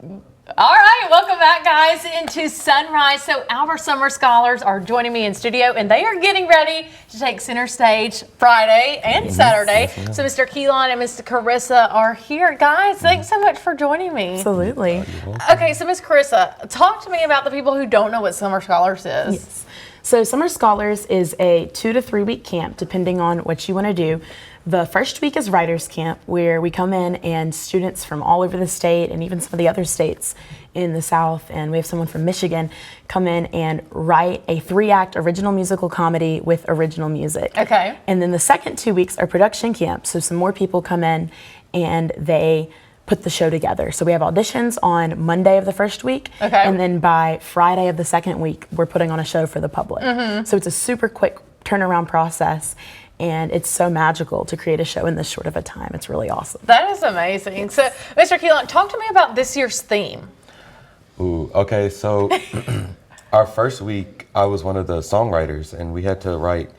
All right, welcome back, guys, into Sunrise. So our summer scholars are joining me in studio, and they are getting ready to take center stage Friday and Saturday. So Mr. Keylon and Mr. Carrisa are here. Guys, thanks so much for joining me. Absolutely. Okay, so Ms. Carrisa, talk to me about the people who don't know what Summer Scholars is. Yes. So Summer Scholars is a 2 to 3 week camp, depending on what you want to do. The first week is Writers Camp, where we come in and students from all over the state and even some of the other states in the South, and we have someone from Michigan come in and write a 3-act original musical comedy with original music. Okay. And then the second 2 weeks are production camp, so some more people come in and they put the show together. So we have auditions on Monday of the first week, and then by Friday of the second week, we're putting on a show for the public. So it's a super quick turnaround process, and it's so magical to create a show in this short of a time. It's really awesome. That is amazing. So, Mr. Keylon, talk to me about this year's theme. Ooh, okay, so our first week, I was one of the songwriters, and we had to write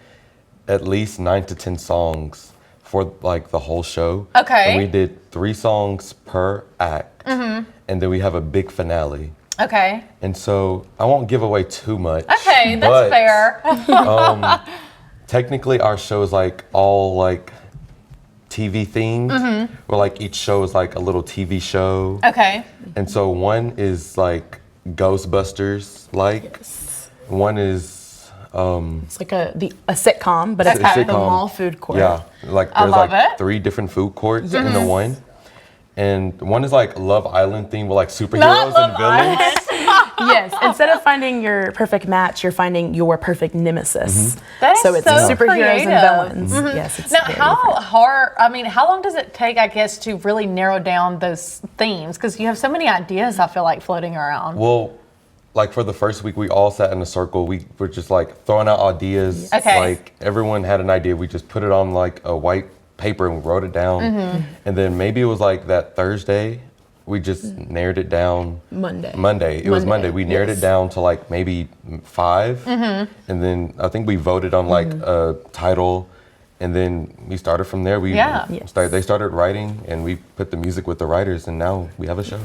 at least 9 to 10 songs for like the whole show. Okay. And we did 3 songs per act, and then we have a big finale. Okay. And so I won't give away too much. Okay, that's fair. Technically, our show is like all like TV themed, where like each show is like a little TV show. Okay. And so one is like Ghostbusters, like one is It's like a sitcom, but it's at the mall food court. Yeah, like there's like 3 different food courts in the one. And one is like Love Island themed with like superheroes and villains. Yes, instead of finding your perfect match, you're finding your perfect nemesis. That is so it's so superheroes creative. and villains. Yes, it's Now, very how different. hard, how long does it take, I guess, to really narrow down those themes? Because you have so many ideas, I feel like, floating around. Well, like for the first week, we all sat in a circle. We were just like throwing out ideas. Okay. Like everyone had an idea. We just put it on like a white paper and we wrote it down. And then maybe it was like that Thursday, we just narrowed it down. Monday. It was Monday. We narrowed it down to like maybe 5. And then I think we voted on like a title. And then we started from there. They started writing, and we put the music with the writers, and now we have a show.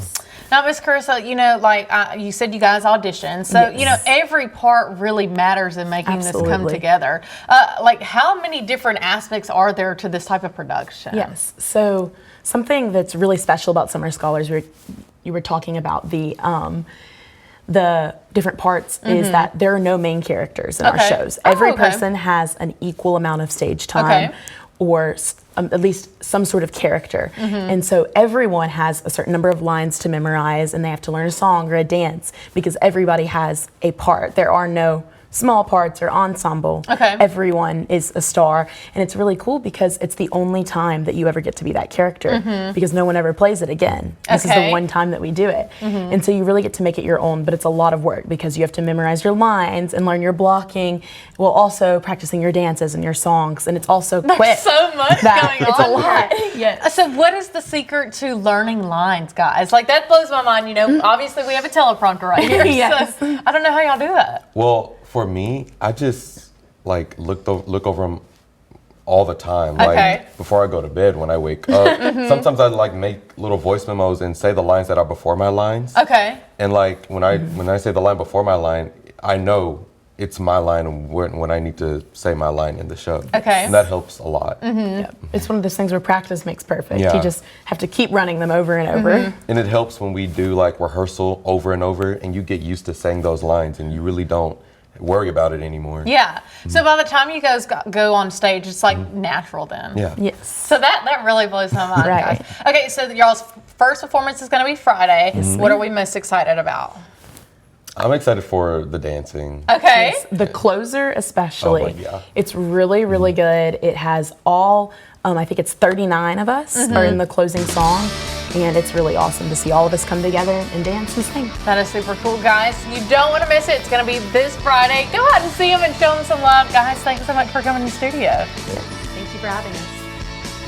Now, Ms. Carrisa, you said you guys auditioned. So, every part really matters in making this come together. How many different aspects are there to this type of production? Yes. So something that's really special about Summer Scholars, you were talking about the different parts, is that there are no main characters in our shows. Every person has an equal amount of stage time or at least some sort of character. And so everyone has a certain number of lines to memorize, and they have to learn a song or a dance because everybody has a part. There are no small parts or ensemble. Everyone is a star, and it's really cool because it's the only time that you ever get to be that character because no one ever plays it again. This is the one time that we do it. And so you really get to make it your own, but it's a lot of work because you have to memorize your lines and learn your blocking while also practicing your dances and your songs, and it's also quick. There's so much going on. It's a lot. Yes. So what is the secret to learning lines, guys? Like, that blows my mind. Obviously we have a teleprompter right here. Yes. So I don't know how y'all do that. Well, for me, I just like look over them all the time. Like before I go to bed, when I wake up. Sometimes I like make little voice memos and say the lines that are before my lines. And like when I say the line before my line, I know it's my line when I need to say my line in the show. And that helps a lot. It's one of those things where practice makes perfect. You just have to keep running them over and over. And it helps when we do like rehearsal over and over, and you get used to saying those lines, and you really don't worry about it anymore. Yeah. So by the time you guys go on stage, it's like natural then. Yeah. Yes. So that really blows my mind, Right. guys. Okay, so y'all's first performance is going to be Friday. What are we most excited about? I'm excited for the dancing. Okay. Yes, the closer especially. Oh, yeah. It's really, really good. It has all, I think it's 39 of us are in the closing song. And it's really awesome to see all of us come together and dance and sing. That is super cool, guys. You don't want to miss it. It's going to be this Friday. Go out and see them and show them some love. Guys, thanks so much for coming to the studio. Thank you for having us.